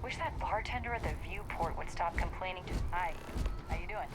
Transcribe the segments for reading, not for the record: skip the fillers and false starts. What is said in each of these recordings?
Wish that bartender at the viewport would stop complaining. Hi, how you doing?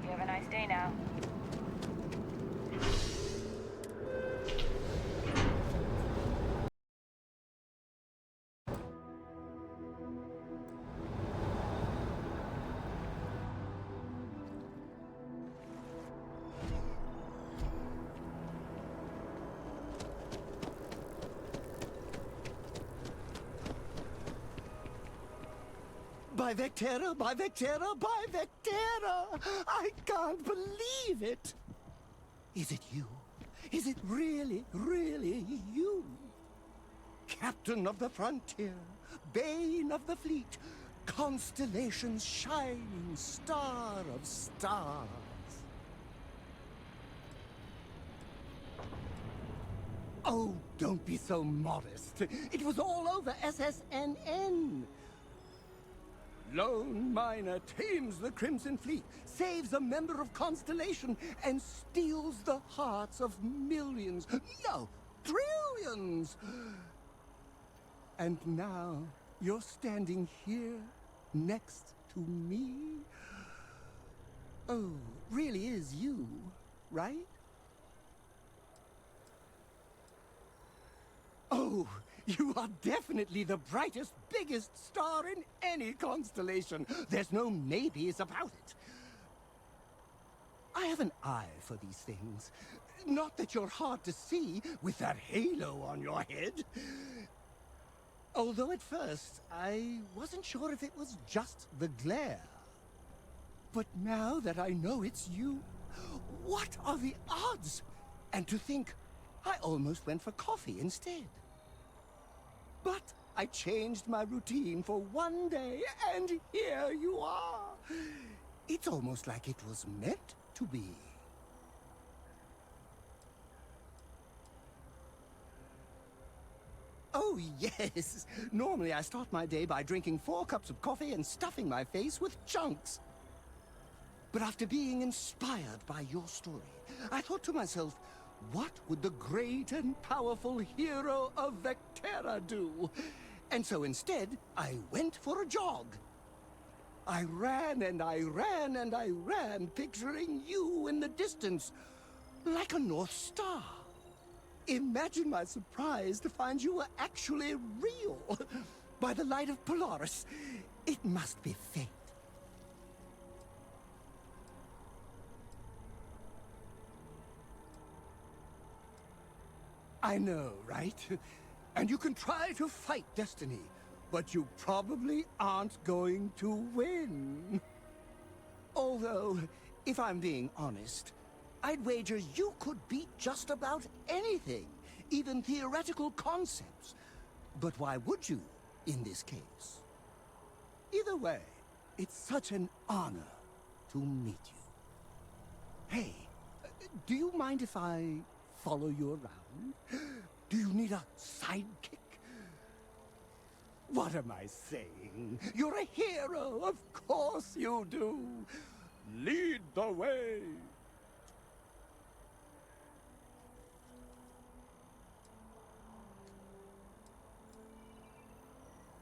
You have a nice day now. By Vectera, by Vectera, by Vectera! I can't believe it! Is it you? Is it really, really you? Captain of the frontier, bane of the fleet, constellation's shining star of stars. Oh, don't be so modest. It was all over SSNN. Lone miner tames the Crimson Fleet, saves a member of Constellation, and steals the hearts of millions, no, trillions. And now you're standing here next to me. Oh, really is you, right? Oh, you are definitely the brightest, biggest star in any constellation. There's no maybes about it. I have an eye for these things. Not that you're hard to see with that halo on your head. Although at first, I wasn't sure if it was just the glare. But now that I know it's you, what are the odds? And to think, I almost went for coffee instead. But I changed my routine for one day, and here you are. It's almost like it was meant to be. Oh, yes. Normally I start my day by drinking 4 cups of coffee and stuffing my face with chunks. But after being inspired by your story, I thought to myself, what would the great and powerful hero of Vectera do? And so instead, I went for a jog. I ran and I ran and I ran, picturing you in the distance, like a North Star. Imagine my surprise to find you were actually real. By the light of Polaris, it must be fate. I know, right? And you can try to fight destiny, but you probably aren't going to win. Although, if I'm being honest, I'd wager you could beat just about anything, even theoretical concepts. But why would you, in this case? Either way, it's such an honor to meet you. Hey, do you mind if I follow you around? Do you need a sidekick? What am I saying? You're a hero, of course you do. Lead the way.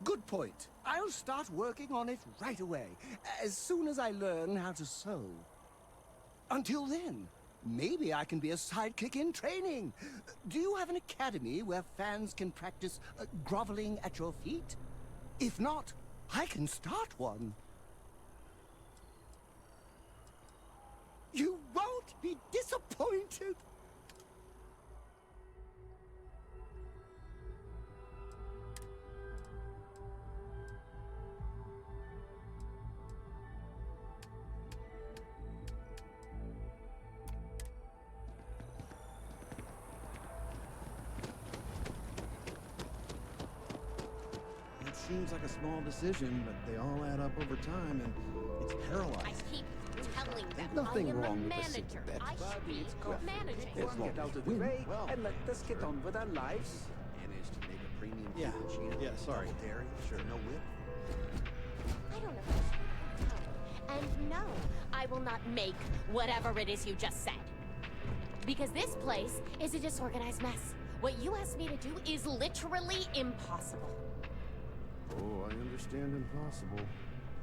Good point. I'll start working on it right away, as soon as I learn how to sew. Until then, maybe I can be a sidekick in training. Do you have an academy where fans can practice groveling at your feet? If not, I can start one. You won't be disappointed. It seems like a small decision, but they all add up over time, and it's paralyzing. I keep telling them Nothing I am wrong a with the manager. simple bet. I should be managing. As long Get out as of you the win, way well, and let us get on with our lives. managed to make a premium Yeah, cappuccino, yeah, sorry. double dairy, sure, no whip. I don't know. And no, I will not make whatever it is you just said. Because this place is a disorganized mess. What you asked me to do is literally impossible. Oh, I understand impossible.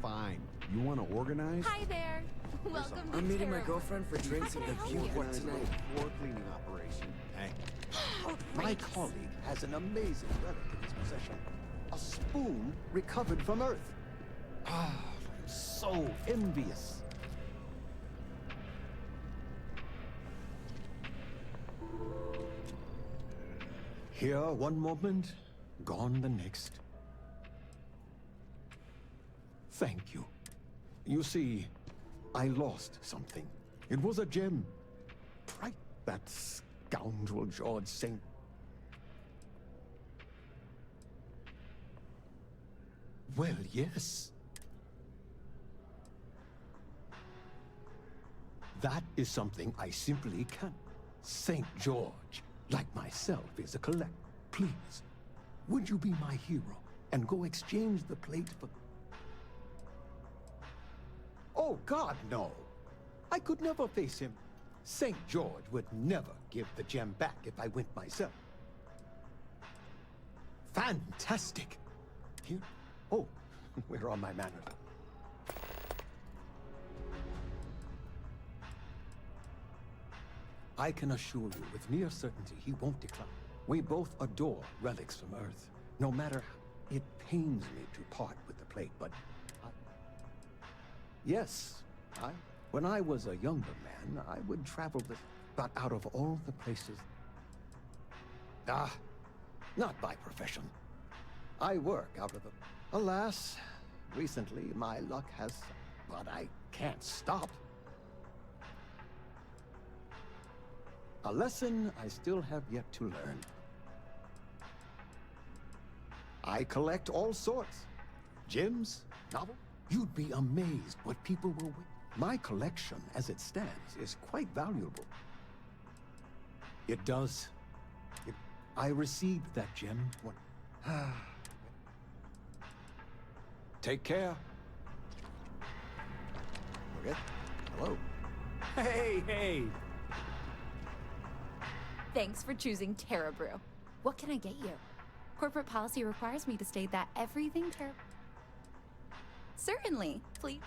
Fine. You want to organize? Hi there. Welcome to I'm meeting my Terra. girlfriend for drinks How at can the I help you? Viewport Organize a tonight. little floor cleaning operation. Hey. My Outrageous. colleague has an amazing relic in his possession. A spoon recovered from Earth. Ah, I'm so envious. Here one moment, gone the next. Thank you. You see, I lost something. It was a gem. Right, that scoundrel George St. Well, yes. That is something I simply can't. St. George, like myself, is a collect. Please, would you be my hero and go exchange the plate for... Oh, God, no. I could never face him. St. George would never give the gem back if I went myself. Fantastic. Here? Oh, where are my manners? I can assure you with near certainty he won't decline. We both adore relics from Earth. No matter how it pains me to part with the plate, but yes, when I was a younger man, I would travel the... But out of all the places... not by profession. I work out of the... Alas, recently my luck has... But I can't stop. A lesson I still have yet to learn. I collect all sorts. Gems, novels. You'd be amazed what people will... My collection, as it stands, is quite valuable. It does. I received that gem when... Take care. Okay. Hello. Hey! Thanks for choosing Terra Brew. What can I get you? Corporate policy requires me to state that everything Terra... Certainly, please.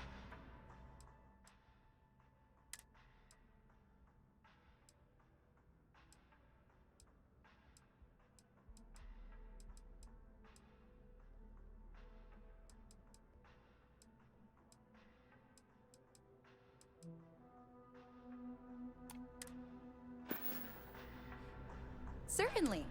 Certainly.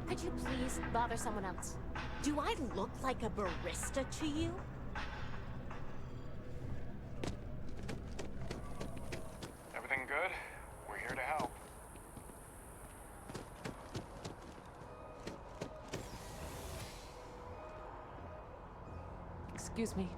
Could you please bother someone else? Do I look like a barista to you? Everything good? We're here to help. Excuse me.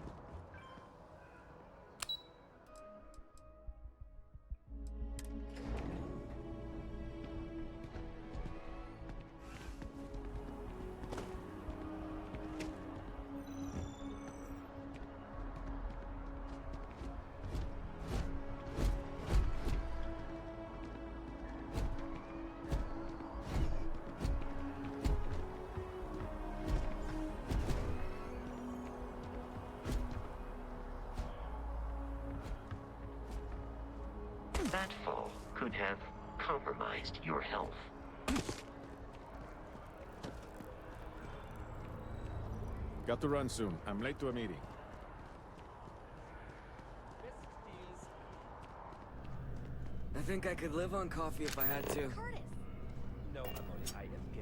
That fall could have compromised your health. Got to run soon. I'm late to a meeting. I think I could live on coffee if I had to. Curtis!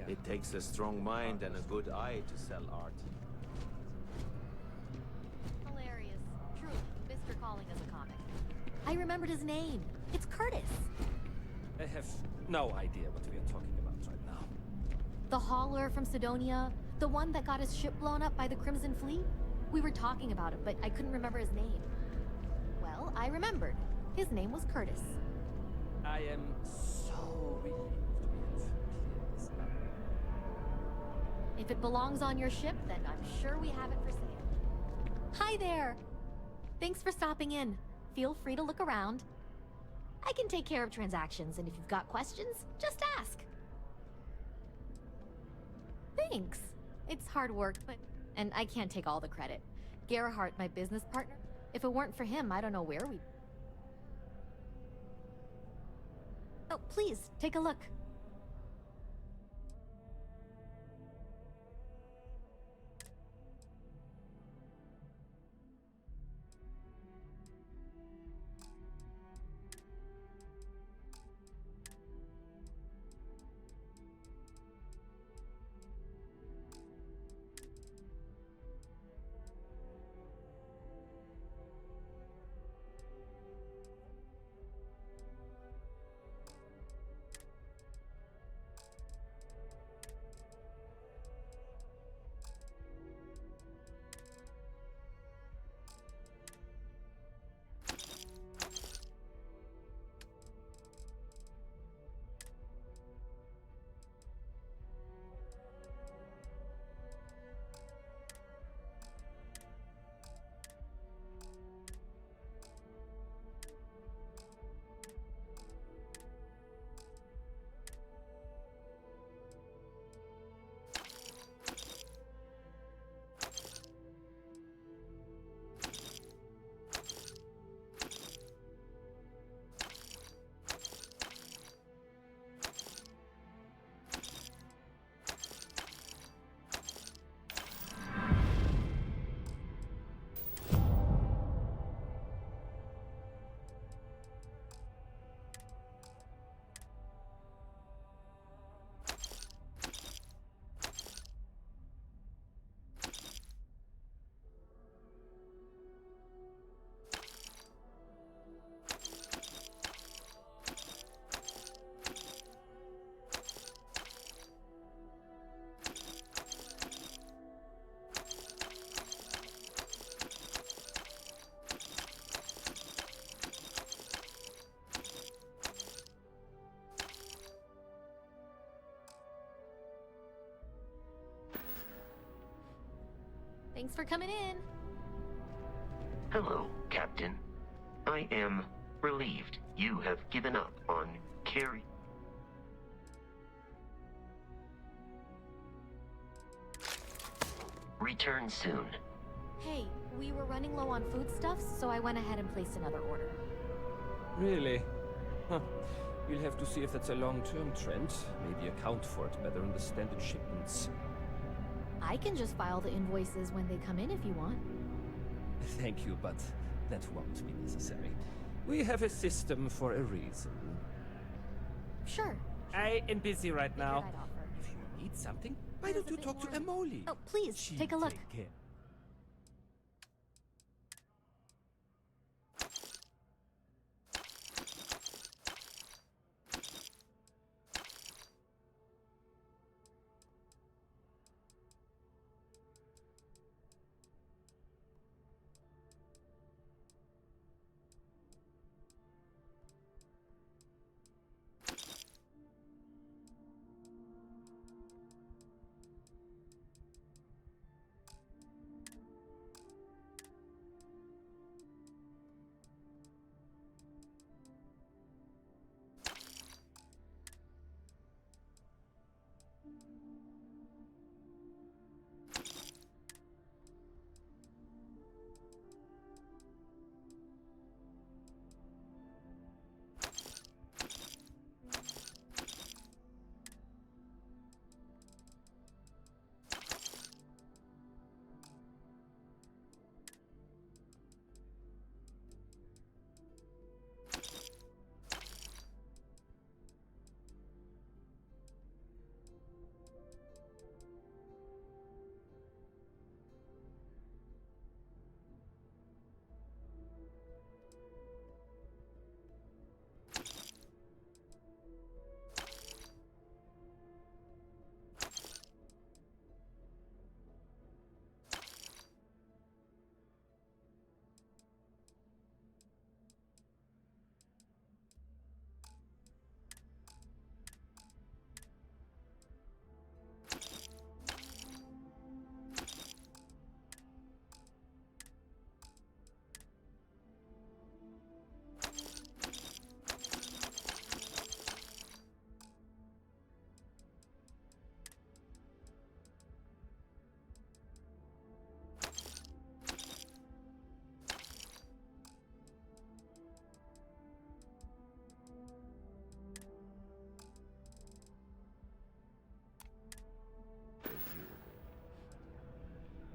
It takes a strong mind and a good eye to sell art. Hilarious. Truly, Mr. Calling is a comic. I remembered his name. It's Curtis. I have no idea what we are talking about right now. The hauler from Sidonia, the one that got his ship blown up by the Crimson Fleet? We were talking about him, but I couldn't remember his name. Well, I remembered. His name was Curtis. I am so relieved with his If it belongs on your ship, then I'm sure we have it for sale. Hi there! Thanks for stopping in. Feel free to look around. I can take care of transactions, and if you've got questions, just ask. Thanks. It's hard work, but... And I can't take all the credit. Gerhardt, my business partner, if it weren't for him, I don't know where we'd... Oh, please, take a look. Thanks for coming in. Hello, Captain. I am relieved you have given up on Carrie. Return soon. Hey, we were running low on foodstuffs, so I went ahead and placed another order. Really? Huh. We'll have to see if that's a long-term trend. Maybe account for it better in the standard shipments. I can just file the invoices when they come in if you want. Thank you, but that won't be necessary. We have a system for a reason. Sure. I am busy right now. I'd offer. If you need something, why don't you talk to Emoli? Oh, please, She'll take a look. take care.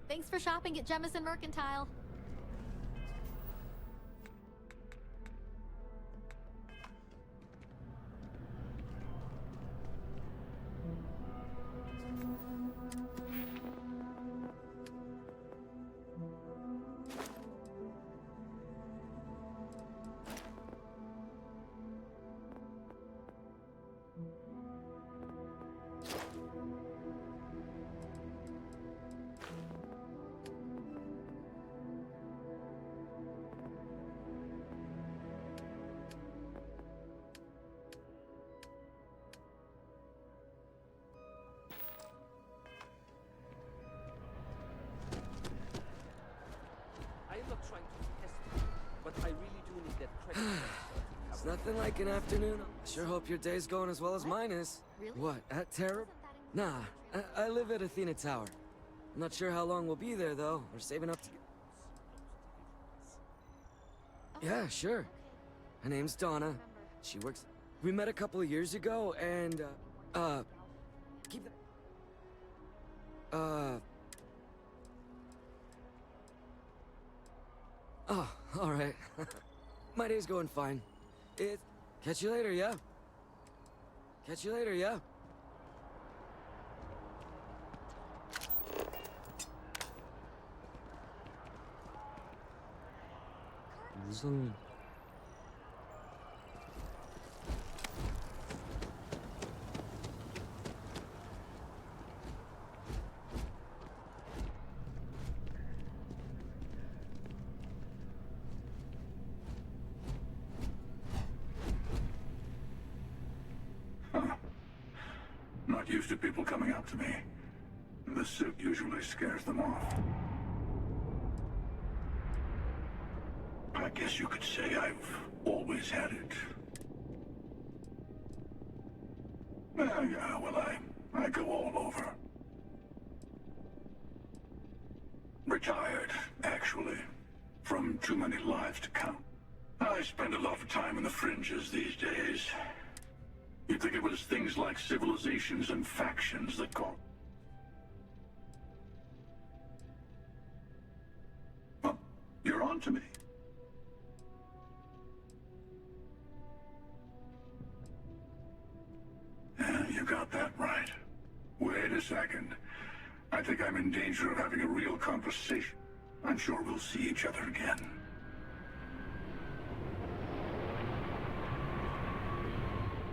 Thanks for shopping at Jemison Mercantile. I'm not trying to test you, but I really do need that credit. It's nothing like an afternoon. I sure hope your day's going as well as mine is. Really? What, at Terra? Nah, I live at Athena Tower. I'm not sure how long we'll be there, though. We're saving up to get... Yeah, sure. Her name's Donna. She works... We met a couple of years ago, and, keep that... Oh, alright. My day's going fine. Catch you later, yeah? Catch you later, yeah? 무슨... Not used to people coming up to me. The suit usually scares them off. I guess you could say I've always had it. Yeah, well, I go all over. Retired, actually, from too many lives to count. I spend a lot of time in the fringes these days. You'd think it was things like civilizations and factions that call. Well, you're on to me. Yeah, you got that right. Wait a second. I think I'm in danger of having a real conversation. I'm sure we'll see each other again.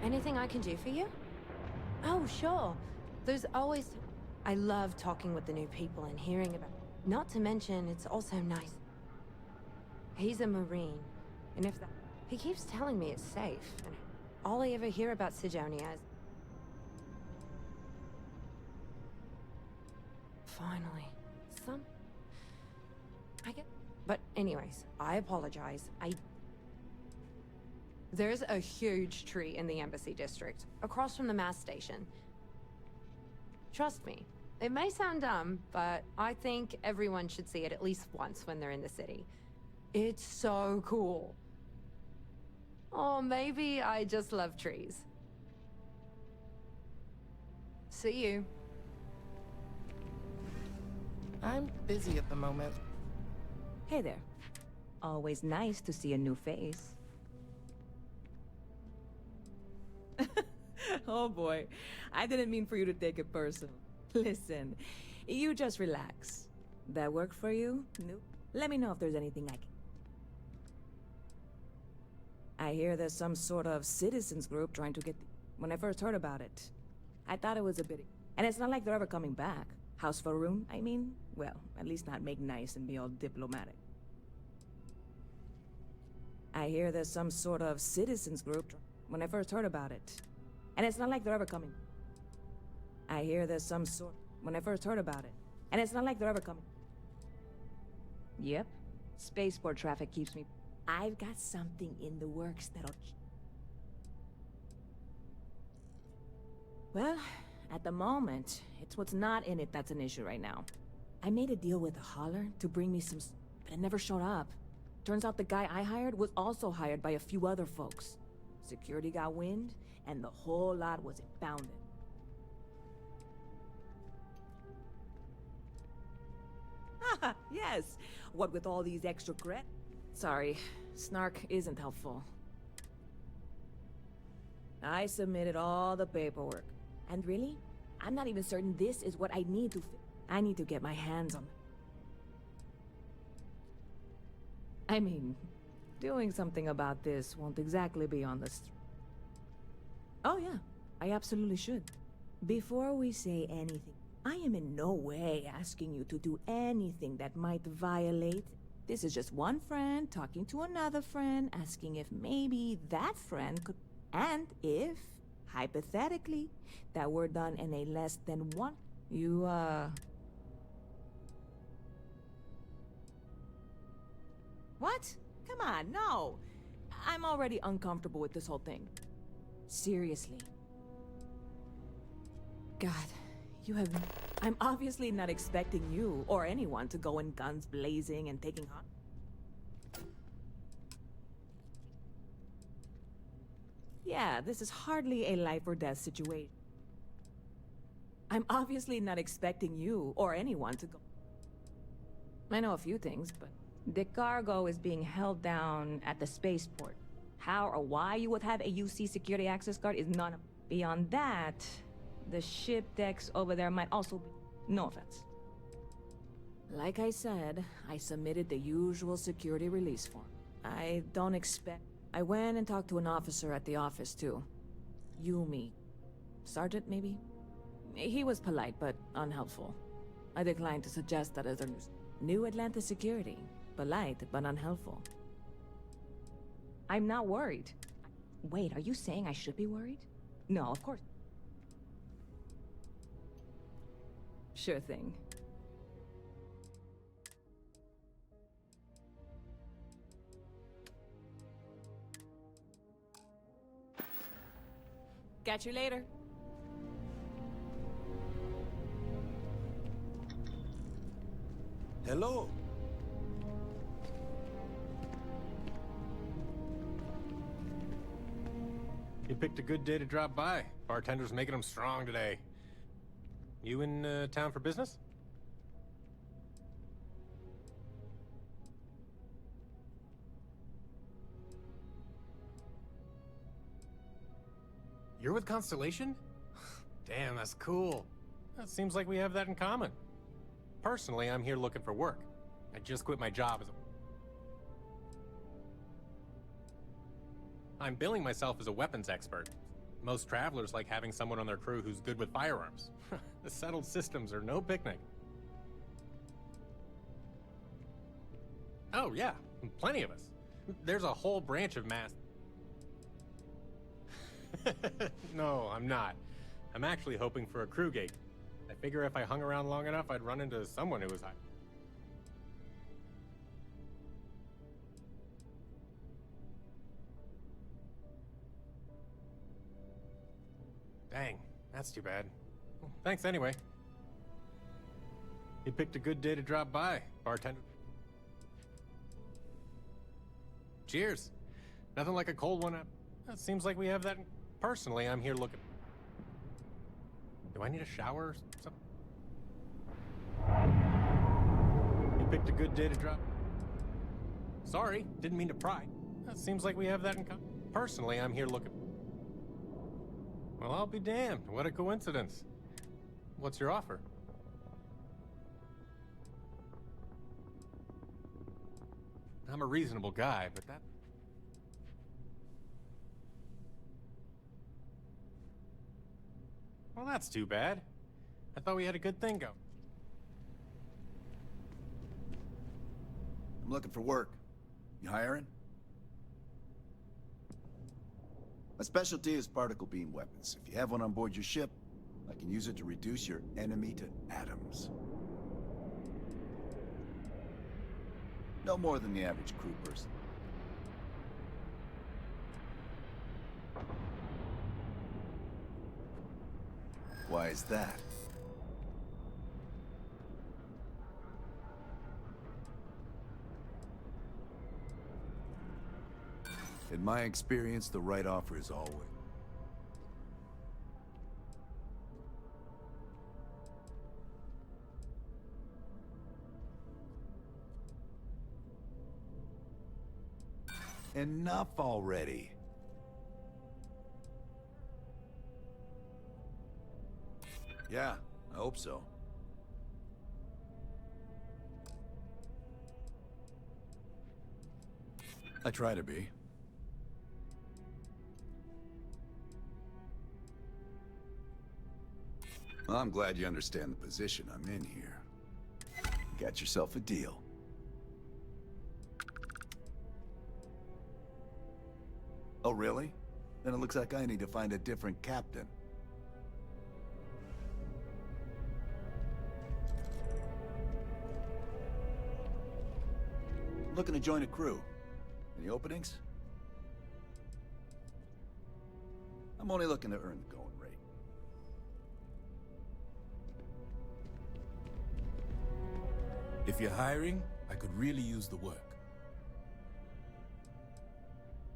Anything I can do for you? Oh, sure. There's always... I love talking with the new people and hearing about... Not to mention, it's also nice. He's a Marine, and if that... He keeps telling me it's safe, and all I ever hear about Sidonia is... Finally. I get... But anyways, I apologize. There's a huge tree in the Embassy District, across from the mass station. Trust me, it may sound dumb, but I think everyone should see it at least once when they're in the city. It's so cool. Or maybe I just love trees. See you. I'm busy at the moment. Hey there. Always nice to see a new face. Oh boy, I didn't mean for you to take it personal. Listen, you just relax. That work for you? Nope. Let me know if there's anything I can... I hear there's some sort of citizens group trying to get... When I first heard about it, I thought it was a bit... And it's not like they're ever coming back. House Faroon, I mean? Well, at least not make nice and be all diplomatic. I hear there's some sort of citizens group... When I first heard about it, and it's not like they're ever coming. I hear there's some sort... When I first heard about it, and it's not like they're ever coming. Yep. Spaceport traffic keeps me... I've got something in the works that'll... Well, at the moment, it's what's not in it that's an issue right now. I made a deal with a hauler to bring me some... But it never showed up. Turns out the guy I hired was also hired by a few other folks. Security got wind, and the whole lot was impounded. Haha, yes! What with all these extra credits? Sorry, snark isn't helpful. I submitted all the paperwork. And really, I'm not even certain this is what I need to I need to get my hands on. I mean, doing something about this won't exactly be on the Oh yeah, I absolutely should. Before we say anything, I am in no way asking you to do anything that might violate... This is just one friend talking to another friend, asking if maybe that friend could... And if, hypothetically, that were done in a less than one... You, What? Come on, no! I'm already uncomfortable with this whole thing. Seriously. God, you have... I'm obviously not expecting you, or anyone, to go in guns blazing and taking on... Yeah, this is hardly a life or death situation. I'm obviously not expecting you, or anyone, to go... I know a few things, but... The cargo is being held down at the spaceport. How or why you would have a UC security access card is none of... Beyond that, the ship decks over there might also be... No offense. Like I said, I submitted the usual security release form. I don't expect... I went and talked to an officer at the office, too. Yumi. Sergeant, maybe? He was polite, but unhelpful. I declined to suggest that as their new Atlanta security. Polite, but unhelpful. I'm not worried. Wait, are you saying I should be worried? No, of course. Sure thing. Catch you later. Hello. You picked a good day to drop by. Bartender's making them strong today. You in town for business? You're with Constellation? Damn, that's cool. It seems like we have that in common. Personally, I'm here looking for work. I just quit my job as a... I'm billing myself as a weapons expert. Most travelers like having someone on their crew who's good with firearms. The settled systems are no picnic. Oh yeah, plenty of us. There's a whole branch of mass... No, I'm not. I'm actually hoping for a crew gate. I figure if I hung around long enough, I'd run into someone who was high. Dang, that's too bad. Well, thanks anyway. You picked a good day to drop by, bartender. Cheers. Nothing like a cold one up. It seems like we have that. Personally, I'm here looking. Do I need a shower or something? You picked a good day to drop. Sorry, didn't mean to pry. It seems like we have that in common. Personally, I'm here looking. Well, I'll be damned. What a coincidence. What's your offer? I'm a reasonable guy, but that... Well, that's too bad. I thought we had a good thing going. I'm looking for work. You hiring? My specialty is particle beam weapons. If you have one on board your ship, I can use it to reduce your enemy to atoms. No more than the average crew person. Why is that? In my experience, the right offer is always... Enough already. Yeah, I hope so. I try to be. Well, I'm glad you understand the position I'm in here. You got yourself a deal. Oh, really? Then it looks like I need to find a different captain. Looking to join a crew. Any openings? I'm only looking to earn the going rate. If you're hiring, I could really use the work.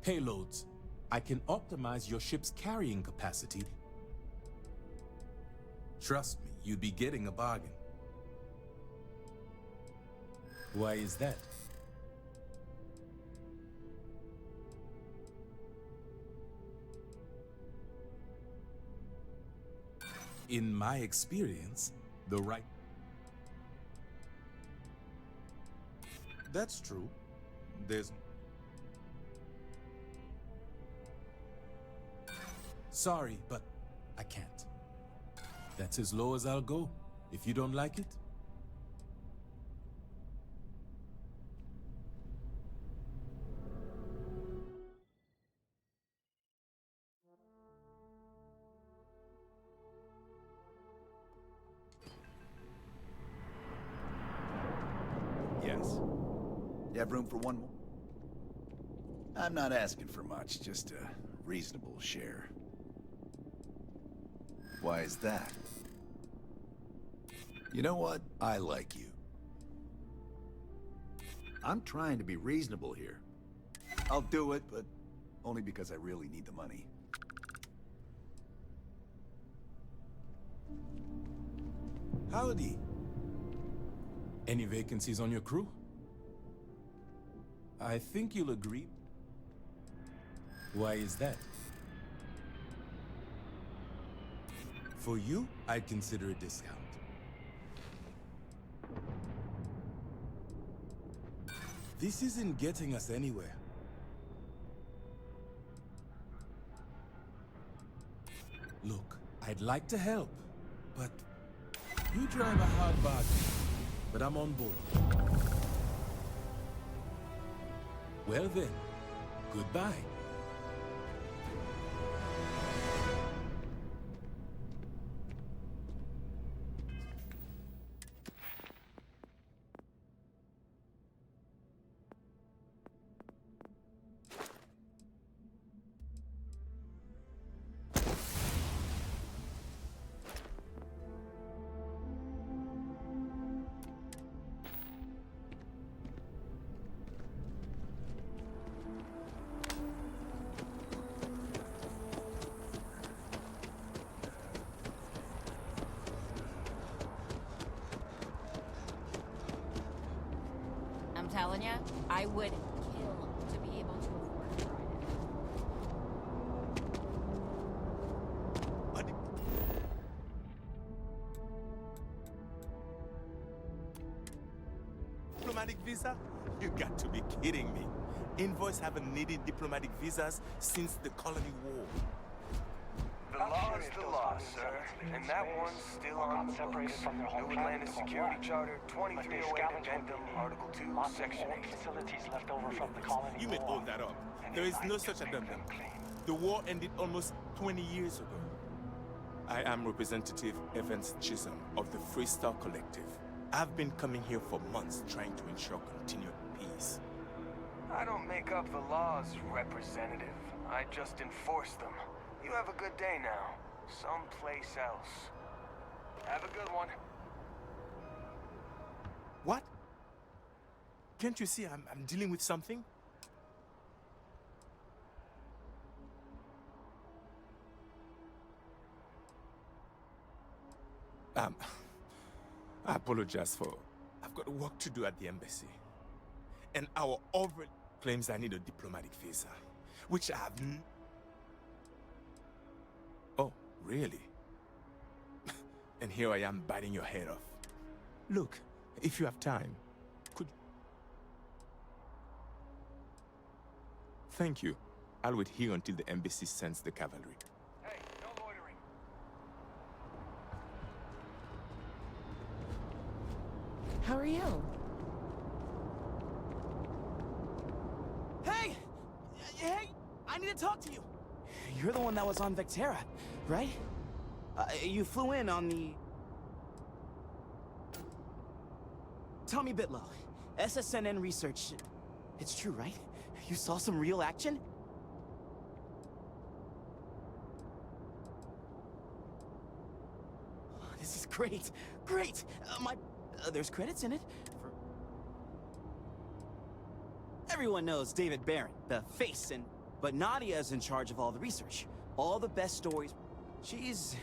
Payloads. I can optimize your ship's carrying capacity. Trust me, you'd be getting a bargain. Why is that? In my experience, the right... That's true. There's... Sorry, but I can't. That's as low as I'll go. If you don't like it... Yes. You have room for one more? I'm not asking for much, just a reasonable share. Why is that? You know what? I like you. I'm trying to be reasonable here. I'll do it, but only because I really need the money. Howdy. Any vacancies on your crew? I think you'll agree. Why is that? For you, I'd consider a discount. This isn't getting us anywhere. Look, I'd like to help, but you drive a hard bargain. But I'm on board. Well then, goodbye. I'm telling you, I would kill to be able to afford to ride it. Diplomatic visa? You got to be kidding me. Invoice haven't needed diplomatic visas since the colony war. The law is the law, sir, and that one's still on the books. New Atlantis Security Charter, 2308 Addendum, Article 2, Section 8. Facilities left over from the colony. You made all that up. There is no such addendum. The war ended almost 20 years ago. I am Representative Evans Chisholm of the Freestar Collective. I've been coming here for months trying to ensure continued peace. I don't make up the laws, Representative. I just enforce them. You have a good day now. Someplace else. Have a good one. What? Can't you see I'm dealing with something? I apologize for... I've got work to do at the embassy. And our overall claims I need a diplomatic visa, which I have... Oh, really? And here I am biting your head off. Look, if you have time, could... Thank you. I'll wait here until the embassy sends the cavalry. Hey, no loitering. How are you? Hey! Hey! I need to talk to you! You're the one that was on Vectera, right? You flew in on the... Tommy Bitlow, SSNN Research. It's true, right? You saw some real action? This is great! Great! There's credits in it for... Everyone knows David Barron, the face, but Nadia's in charge of all the research. All the best stories. She's...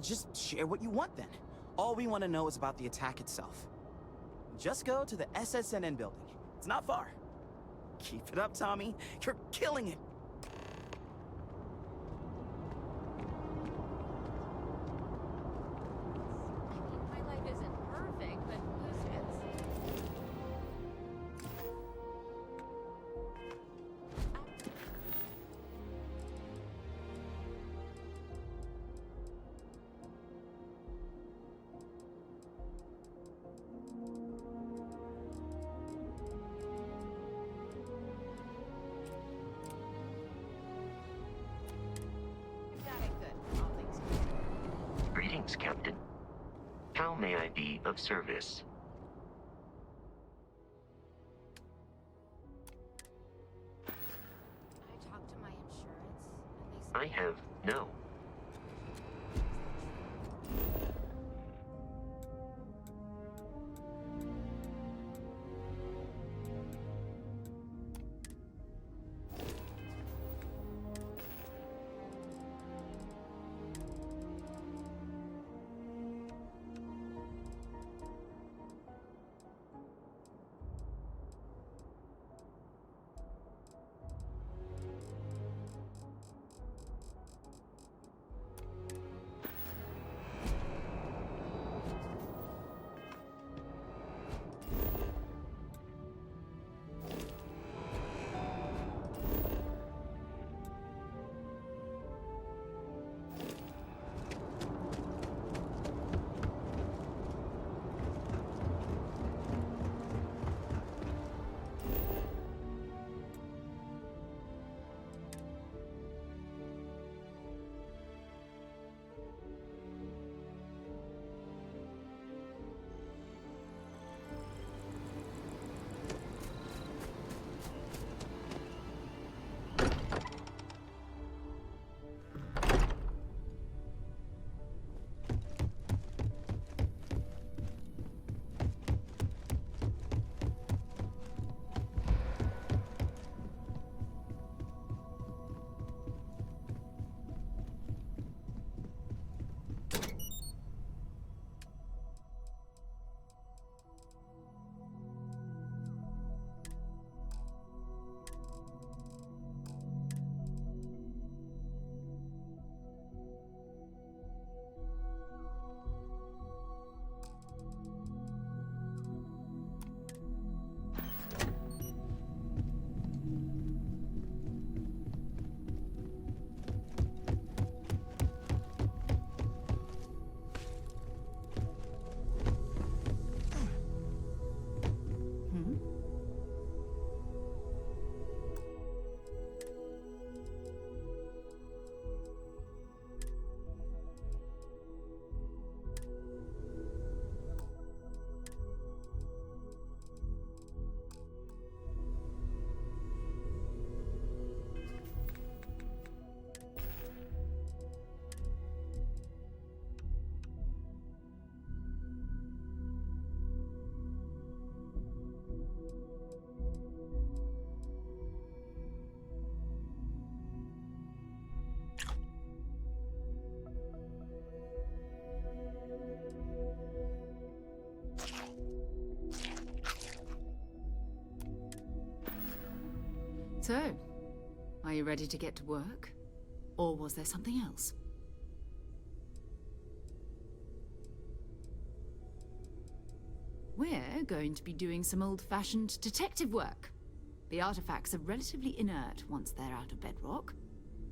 Just share what you want, then. All we want to know is about the attack itself. Just go to the SSNN building. It's not far. Keep it up, Tommy. You're killing it. My life isn't perfect, but whose is? Greetings, Captain. How may I be of service? I talked to my insurance, and they said... I have no So, are you ready to get to work? Or was there something else? We're going to be doing some old-fashioned detective work. The artifacts are relatively inert once they're out of bedrock.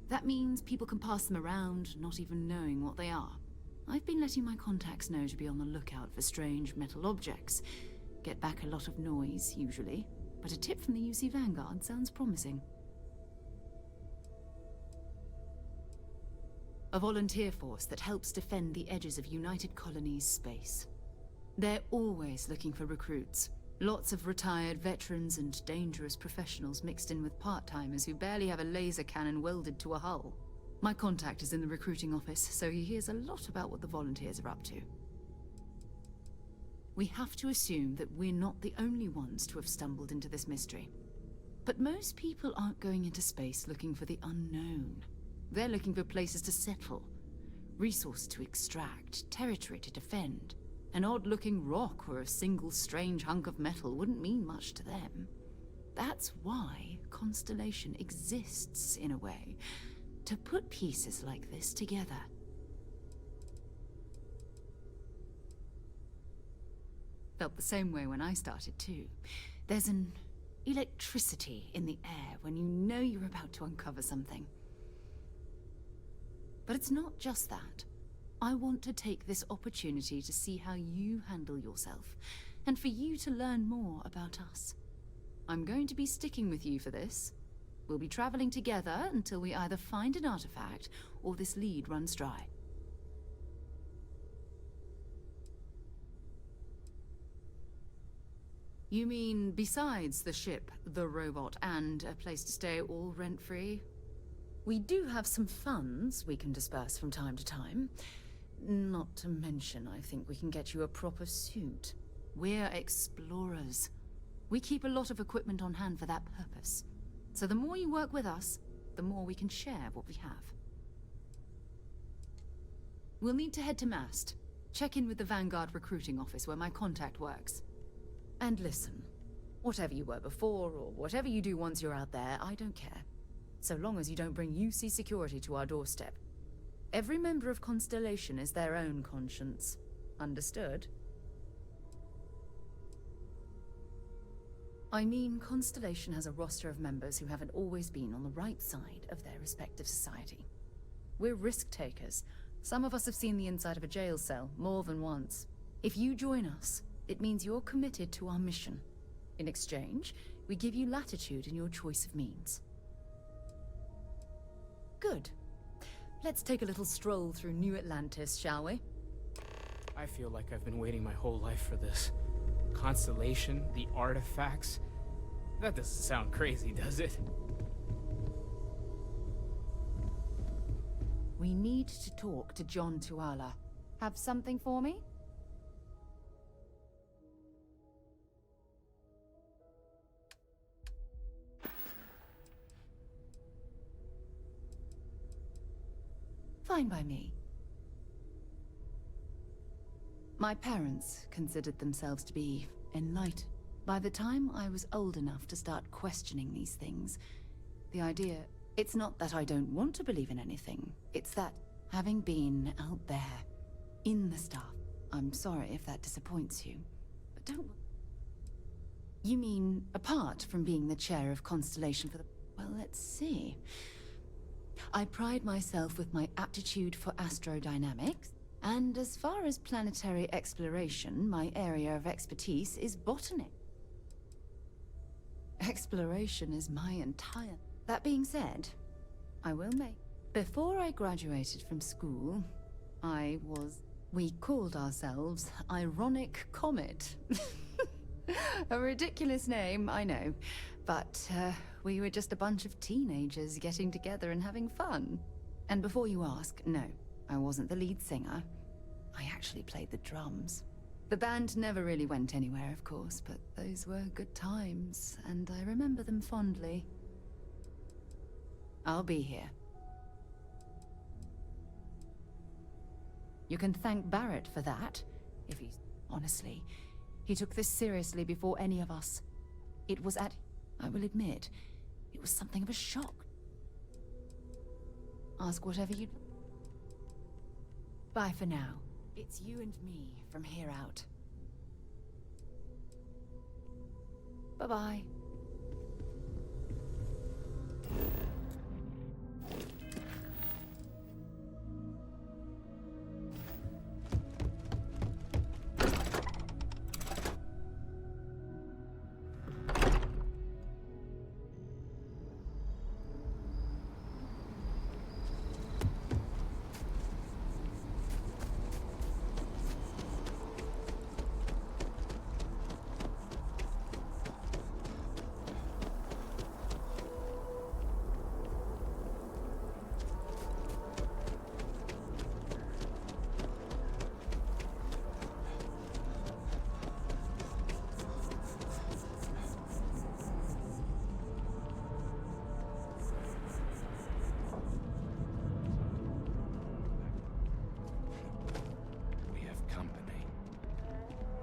That means people can pass them around, not even knowing what they are. I've been letting my contacts know to be on the lookout for strange metal objects. Get back a lot of noise, usually, but a tip from the UC Vanguard sounds promising. A volunteer force that helps defend the edges of United Colonies space. They're always looking for recruits. Lots of retired veterans and dangerous professionals mixed in with part-timers who barely have a laser cannon welded to a hull. My contact is in the recruiting office, so he hears a lot about what the volunteers are up to. We have to assume that we're not the only ones to have stumbled into this mystery. But most people aren't going into space looking for the unknown. They're looking for places to settle, resources to extract, territory to defend. An odd-looking rock or a single strange hunk of metal wouldn't mean much to them. That's why Constellation exists, in a way, to put pieces like this together. Felt the same way when I started, too. There's an electricity in the air when you know you're about to uncover something. But it's not just that. I want to take this opportunity to see how you handle yourself, and for you to learn more about us. I'm going to be sticking with you for this. We'll be traveling together until we either find an artifact or this lead runs dry. You mean besides the ship, the robot, and a place to stay all rent-free? We do have some funds we can disperse from time to time. Not to mention, I think we can get you a proper suit. We're explorers. We keep a lot of equipment on hand for that purpose. So the more you work with us, the more we can share what we have. We'll need to head to Mast. Check in with the Vanguard recruiting office where my contact works. And listen, whatever you were before, or whatever you do once you're out there, I don't care. So long as you don't bring UC security to our doorstep. Every member of Constellation is their own conscience. Understood? I mean, Constellation has a roster of members who haven't always been on the right side of their respective society. We're risk-takers. Some of us have seen the inside of a jail cell more than once. If you join us, it means you're committed to our mission. In exchange, we give you latitude in your choice of means. Good. Let's take a little stroll through New Atlantis, shall we? I feel like I've been waiting my whole life for this. Constellation, the artifacts. That doesn't sound crazy, does it? We need to talk to John Tuala. Have something for me? Fine by me. My parents considered themselves to be enlightened. By the time I was old enough to start questioning these things, the idea, it's not that I don't want to believe in anything, it's that having been out there, in the stuff, I'm sorry if that disappoints you, but don't... You mean, apart from being the chair of Constellation for the... Well, let's see. I pride myself with my aptitude for astrodynamics, and as far as planetary exploration, my area of expertise is botany. Exploration is my entire... That being said, I will make... Before I graduated from school, we called ourselves Ironic Comet. A ridiculous name, I know, but we were just a bunch of teenagers getting together and having fun. And before you ask, no, I wasn't the lead singer. I actually played the drums. The band never really went anywhere, of course, but those were good times, and I remember them fondly. I'll be here. You can thank Barrett for that, if he's... Honestly, he took this seriously before any of us. It was at... I will admit, it It was something of a shock. Ask whatever you... Bye for now. It's you and me from here out. Bye-bye.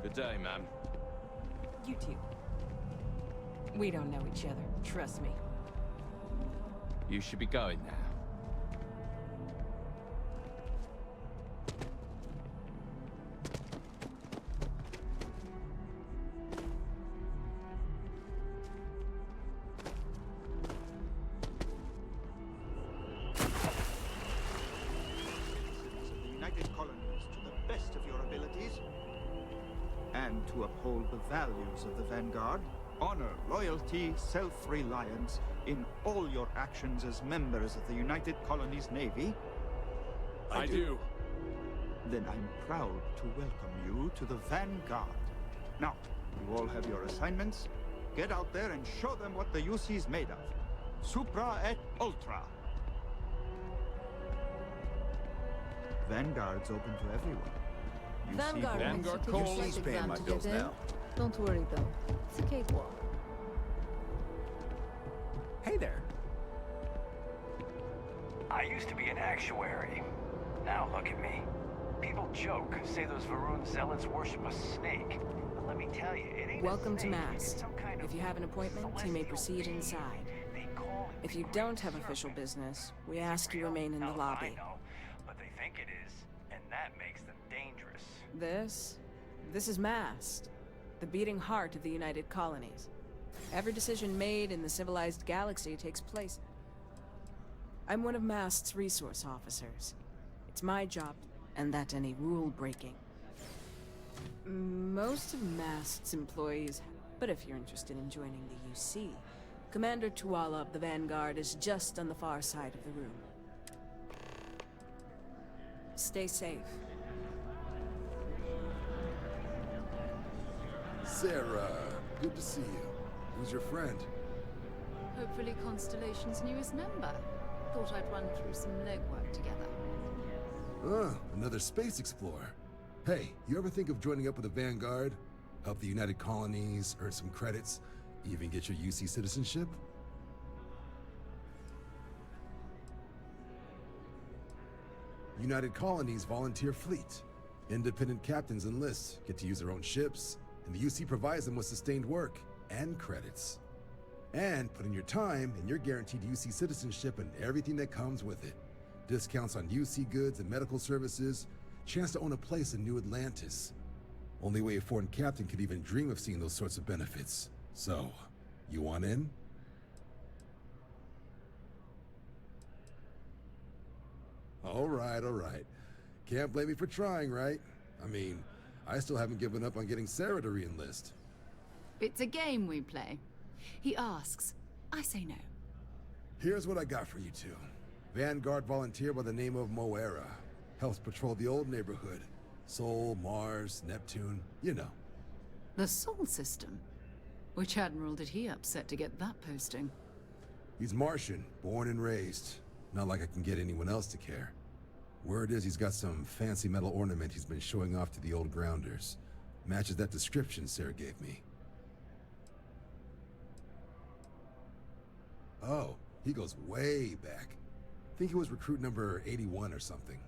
Good day, ma'am. You too. We don't know each other, trust me. You should be going now. Citizens of the United Colonies to the best of your abilities, and to uphold the values of the Vanguard, honor, loyalty, self-reliance in all your actions as members of the United Colonies Navy. I do. Then I'm proud to welcome you to the Vanguard. Now, you all have your assignments. Get out there and show them what the UC's made of. Supra et Ultra. Vanguard's open to everyone. Vanguard calls. She's paying my bills now. Don't worry though. It's a cakewalk. Hey there. I used to be an actuary. Now look at me. People joke, say those Varun zealots worship a snake. But let me tell you, it ain't Welcome a to snake. Mass. It's some kind If of you have an appointment, you may proceed being. inside. They call it If you don't have official business, we ask you remain in the I lobby. know, but they think it is, and that makes them dangerous. This is Mast, the beating heart of the United Colonies. Every decision made in the civilized galaxy takes place. I'm one of Mast's resource officers. It's my job, and that any rule breaking. Most of Mast's employees, but if you're interested in joining the UC, Commander Tuala of the Vanguard is just on the far side of the room. Stay safe. Sarah, good to see you. Who's your friend? Hopefully Constellation's newest member. Thought I'd run through some legwork together. Another space explorer. Hey, you ever think of joining up with the Vanguard? Help the United Colonies, earn some credits, even get your UC citizenship? United Colonies volunteer fleet. Independent captains enlist, get to use their own ships, and the UC provides them with sustained work and credits. And put in your time, and you're guaranteed UC citizenship and everything that comes with it. Discounts on UC goods and medical services, chance to own a place in New Atlantis. Only way a foreign captain could even dream of seeing those sorts of benefits. So, you want in? All right. Can't blame me for trying, right? I mean, I still haven't given up on getting Sarah to re-enlist. It's a game we play. He asks, I say no. Here's what I got for you two. Vanguard volunteer by the name of Moera. Helps patrol the old neighborhood. Sol, Mars, Neptune, you know. The Sol system? Which admiral did he upset to get that posting? He's Martian, born and raised. Not like I can get anyone else to care. Word is he's got some fancy metal ornament he's been showing off to the old grounders. Matches that description Sarah gave me. Oh, he goes way back. Think he was recruit number 81 or something.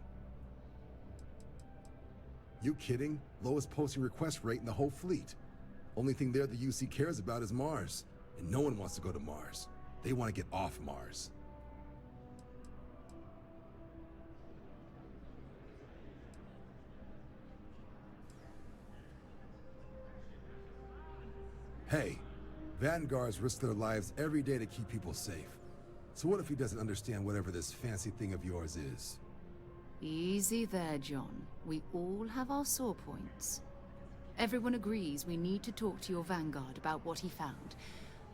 You kidding? Lowest posting request rate in the whole fleet. Only thing there the UC cares about is Mars, and no one wants to go to Mars. They want to get off Mars. Hey, Vanguards risk their lives every day to keep people safe. So what if he doesn't understand whatever this fancy thing of yours is? Easy there, John. We all have our sore points. Everyone agrees we need to talk to your Vanguard about what he found.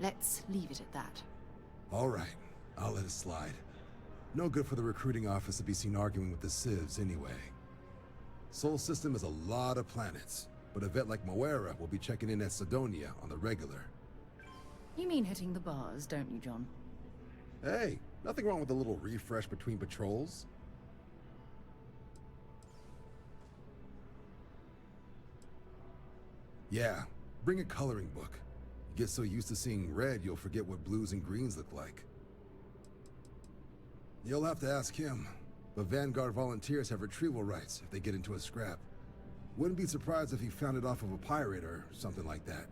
Let's leave it at that. All right, I'll let it slide. No good for the recruiting office to be seen arguing with the civs anyway. Sol System has a lot of planets, but a vet like Moera will be checking in at Sidonia on the regular. You mean hitting the bars, don't you, John? Hey, nothing wrong with a little refresh between patrols. Yeah, bring a coloring book. You get so used to seeing red, you'll forget what blues and greens look like. You'll have to ask him, but Vanguard volunteers have retrieval rights if they get into a scrap. Wouldn't be surprised if he found it off of a pirate or something like that.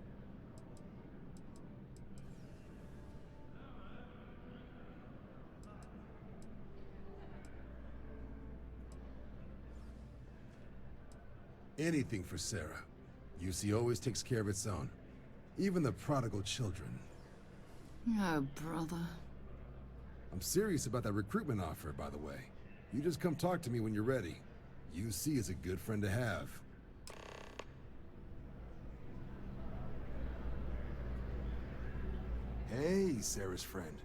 Anything for Sarah. UC always takes care of its own. Even the prodigal children. Oh, brother. I'm serious about that recruitment offer, by the way. You just come talk to me when you're ready. UC is a good friend to have. Hey, Sarah's friend.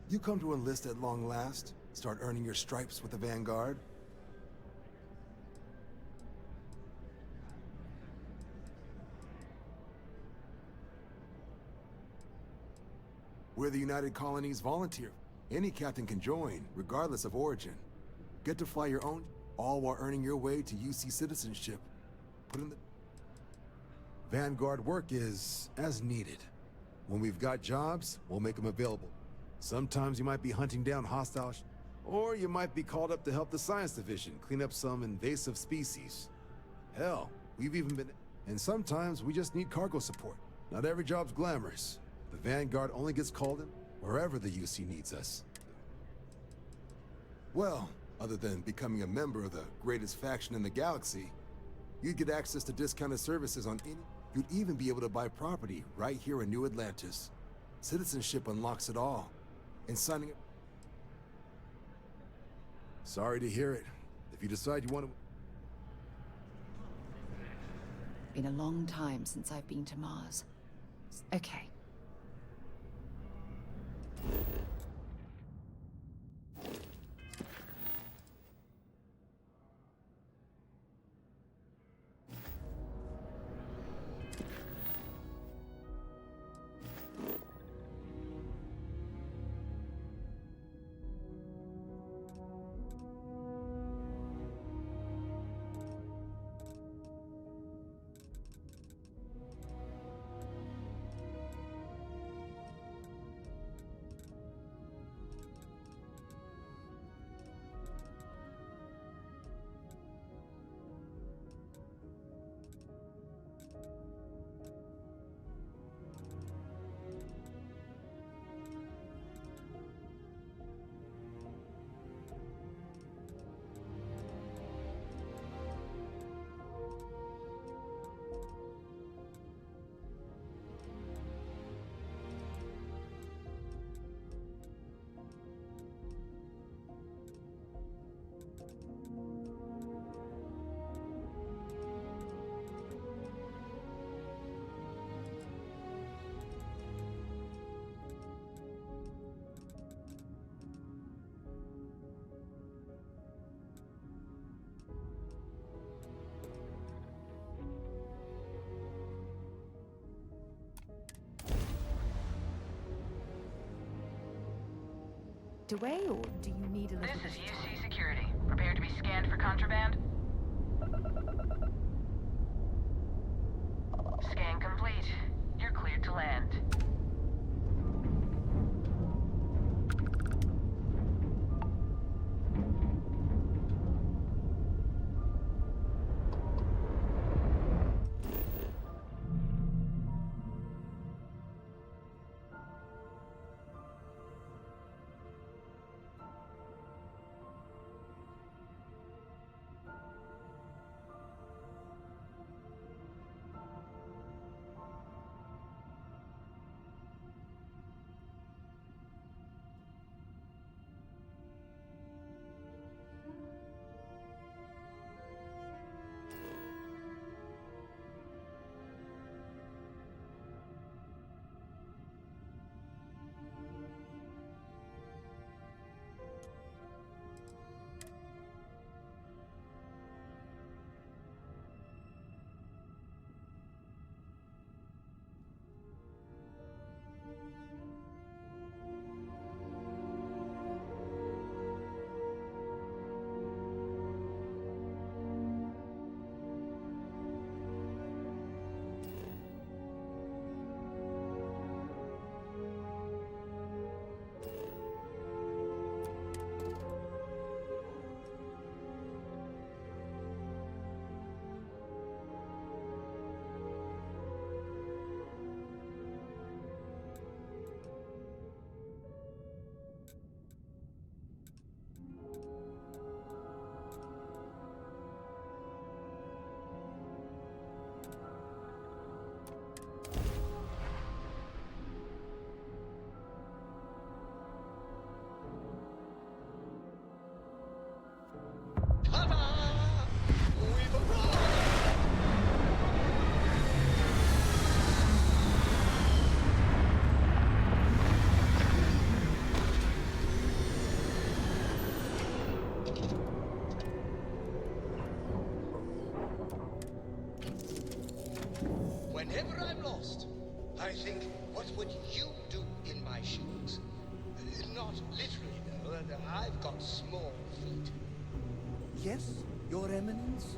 You come to enlist at long last? Start earning your stripes with the Vanguard? We're the United Colonies Volunteer. Any captain can join, regardless of origin. Get to fly your own, all while earning your way to UC citizenship. Put in the... Vanguard work is as needed. When we've got jobs, we'll make them available. Sometimes you might be hunting down hostile or you might be called up to help the science division clean up some invasive species. Hell, we've even been... And sometimes we just need cargo support. Not every job's glamorous. The Vanguard only gets called in wherever the UC needs us. Well, other than becoming a member of the greatest faction in the galaxy, you'd get access to discounted services on any... You'd even be able to buy property right here in New Atlantis. Citizenship unlocks it all. And signing up... Sorry to hear it. If you decide you want to... Been a long time since I've been to Mars. Okay. Away, or do you need a little... This is UC Security. Prepare to be scanned for contraband. Scan complete. You're cleared to land. I think, what would you do in my shoes? Not literally, though. I've got small feet. Yes, Your Eminence?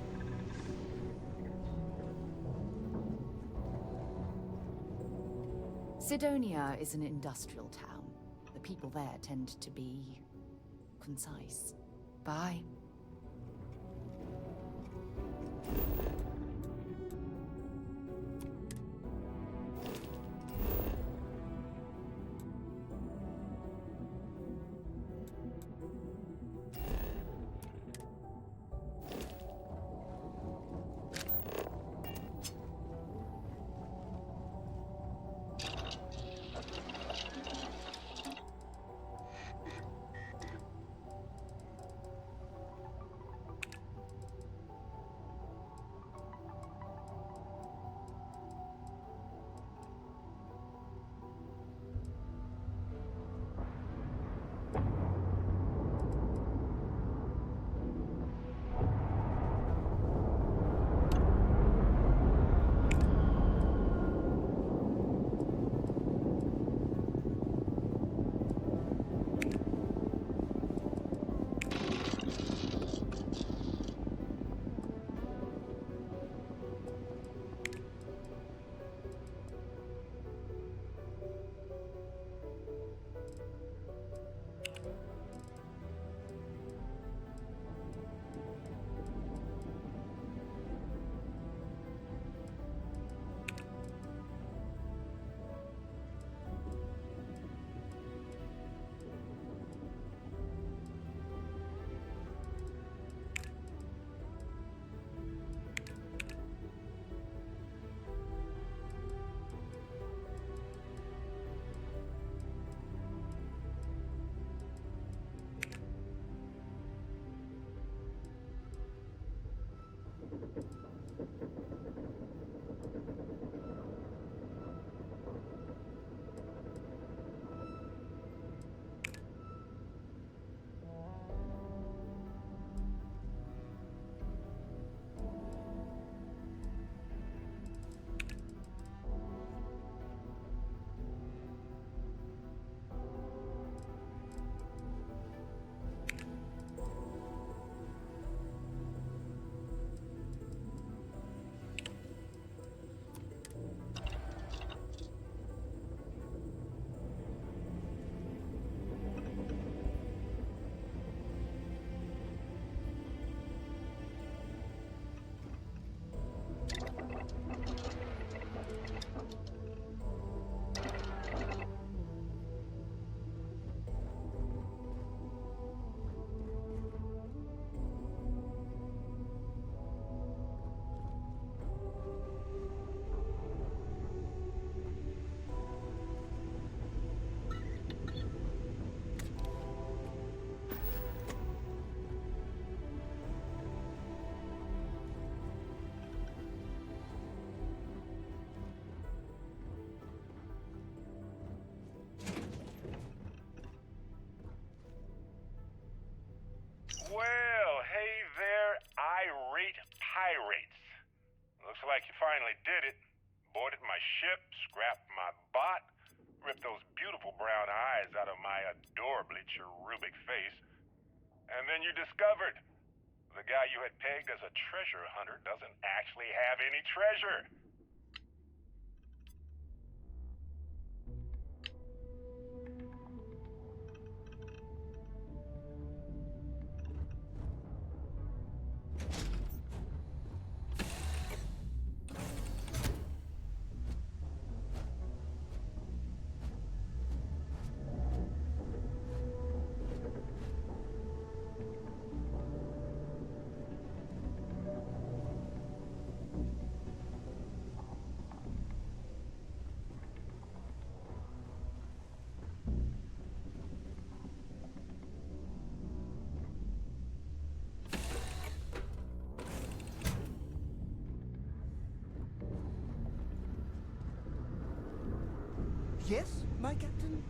Sidonia is an industrial town. The people there tend to be concise. Bye. Well, hey there, irate pirates. Looks like you finally did it. Boarded my ship, scrapped my bot, ripped those beautiful brown eyes out of my adorably cherubic face. And then you discovered the guy you had pegged as a treasure hunter doesn't actually have any treasure. Yes, my captain?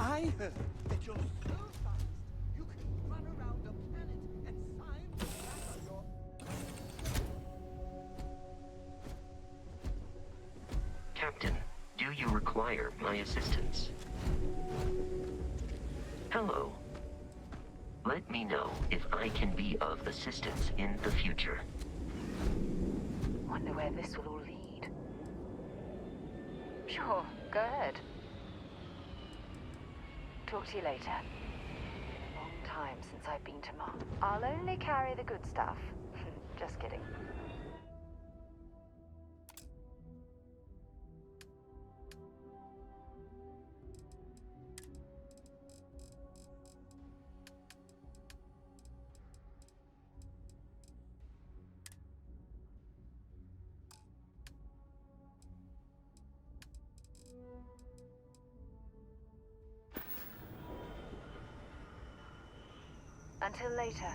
That you're so fast, you can run around a planet and sign back on your... Captain, do you require my assistance? Hello. Let me know if I can be of assistance in the future. Wonder where this will all lead. Sure, go ahead. Talk to you later. Long time since I've been to Mars. I'll only carry the good stuff. Just kidding. Until later.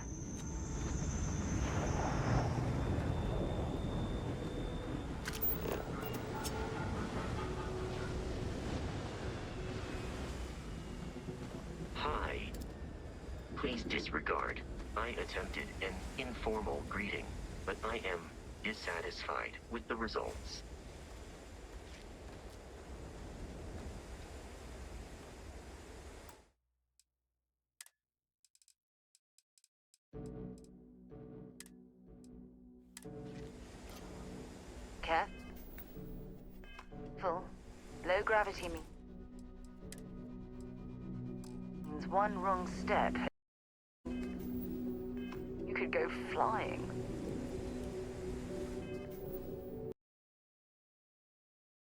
Hi. Please disregard. I attempted an informal greeting, but I am dissatisfied with the results. Careful. Low gravity means one wrong step. You could go flying.